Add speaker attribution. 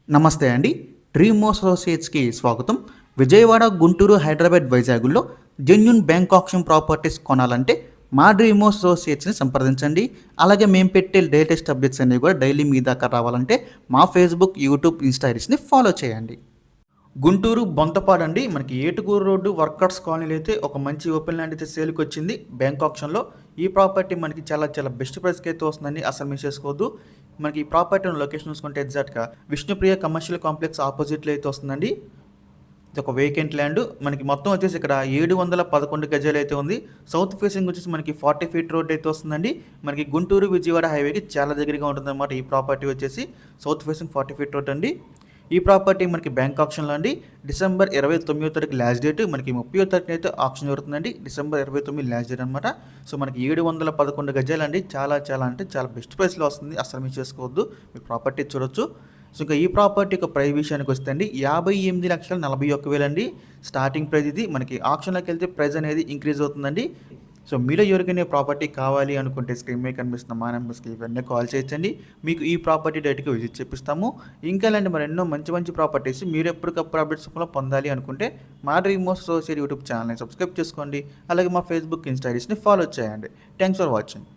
Speaker 1: నమస్తే అండి. డ్రీమ్ అసోసియేట్స్‌కి స్వాగతం. విజయవాడ, గుంటూరు, హైదరాబాద్, వైజాగుల్లో జెన్యూన్ బ్యాంక్ ఆక్షన్ ప్రాపర్టీస్ కొనాలంటే మా డ్రీమ్ అసోసియేట్స్‌ని సంప్రదించండి. అలాగే మేము పెట్టే లేటెస్ట్ అప్డేట్స్ అన్నీ కూడా డైలీ మీ దాకా రావాలంటే మా ఫేస్‌బుక్, యూట్యూబ్, ఇన్‌స్టా ఐడీస్‌ని ఫాలో చేయండి. గుంటూరు బొంతపాడు అండి. మనకి ఏటుకూరు రోడ్డు వర్కర్స్ కాలనీలో అయితే ఒక మంచి ఓపెన్ ల్యాండ్ అయితే సేల్కి వచ్చింది బ్యాంక్ ఆప్షన్లో. ఈ ప్రాపర్టీ మనకి చాలా చాలా బెస్ట్ ప్రైస్కి అయితే వస్తుందండి, అసలు మిస్ చేసుకోవద్దు. మనకి ఈ ప్రాపర్టీ లొకేషన్ చూసుకుంటే ఎగ్జాక్ట్గా విష్ణుప్రియ కమర్షియల్ కాంప్లెక్స్ ఆపోజిట్లో అయితే వస్తుందండి. ఇది ఒక వేకెంట్ ల్యాండ్. మనకి మొత్తం వచ్చేసి ఇక్కడ 711 గజాలు అయితే ఉంది. సౌత్ ఫేసింగ్ వచ్చేసి మనకి 40 ఫీట్ రోడ్ అయితే వస్తుందండి. మనకి గుంటూరు విజయవాడ హైవేకి చాలా దగ్గరగా ఉంటుందన్నమాట ఈ ప్రాపర్టీ వచ్చేసి. సౌత్ ఫేసింగ్ 40 ఫీట్ రోడ్ అండి. ఈ ప్రాపర్టీ మనకి బ్యాంక్ ఆప్షన్లో అండి. డిసెంబర్ 29వ తారీఖు లాస్ట్ డేట్, మనకి 30వ తారీఖున అయితే ఆప్షన్ జరుగుతుందండి. డిసెంబర్ 29 లాస్ట్ డేట్ అనమాట. సో మనకి 711 గజాలు అండి. చాలా చాలా అంటే చాలా బెస్ట్ ప్రైస్లో వస్తుంది, అసలు మిస్ చేసుకోవద్దు. మీ ప్రాపర్టీ చూడొచ్చు. సో ఇంకా ఈ ప్రాపర్టీ యొక్క ప్రైస్ విషయానికి వస్తే అండి 58,41,000 అండి స్టార్టింగ్ ప్రైస్. ఇది మనకి ఆప్షన్లోకి వెళ్తే ప్రైస్ అనేది ఇంక్రీజ్ అవుతుందండి. సో మీలో ఎవరికైనా ప్రాపర్టీ కావాలి అనుకుంటే స్క్రీన్ మీద కనిపిస్తున్న మా నెంబర్స్కి ఇవన్నీ కాల్ చేయొచ్చండి. మీకు ఈ ప్రాపర్టీ డైరెక్ట్గా విజిట్ చేపిస్తాము. ఇంకా ఇలాంటి మరి ఎన్నో మంచి మంచి ప్రాపర్టీస్ మీరు ఎప్పటికప్పుడు అప్డేట్స్ పొందాలి అనుకుంటే మా డ్రీమ్ అసోసియేట్ యూట్యూబ్ ఛానల్ని సబ్స్క్రైబ్ చేసుకోండి. అలాగే మా ఫేస్బుక్, ఇన్స్టా ఐడీస్ని ఫాలో చేయండి. Thanks for watching.